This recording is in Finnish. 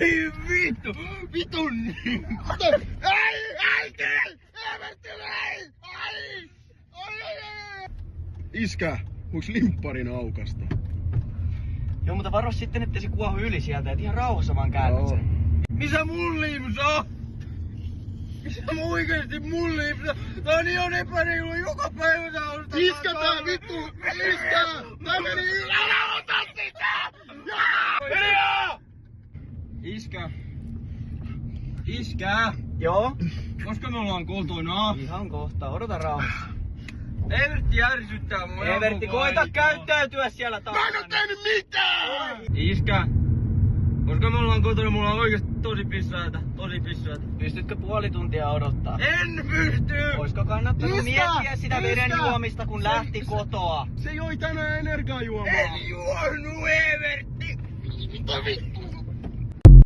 Ei vittu! Vitun niin! Äiti! Evertti ei! Ai! Iskä, voiks limpparin aukasta? Joo, mutta varo sitten, ettei se kuohu yli sieltä, et ihan rauhassa vaan käännät sen. Missä mun liimus on? Missä oikeesti mun liimus on? Tää on ihan epäreilu joka päivä tää on sitä. Iskä tää vittu! Iskä! Tää meni yli! Älä ota sitä! Hiljaa! Iskä! Iskä! Joo? Koska me ollaan kotona? Ihan kohta, odota rauhassa. Evertti ärsyttää mua. Evertti, koita käyttäytyä siellä taas. Mä en oo tehnyt mitään! Iskä! Koska me ollaan kotona, mulla on oikeesti tosi pissaita. Pystytkö puoli tuntia odottaa? En pysty! Oisko kannattanut Iskä! miettiä sitä Iskä! veden juomista, kun lähti kotoa? Se joi tänään energiajuomaa. En juonut, Evertti! Mitä vittu?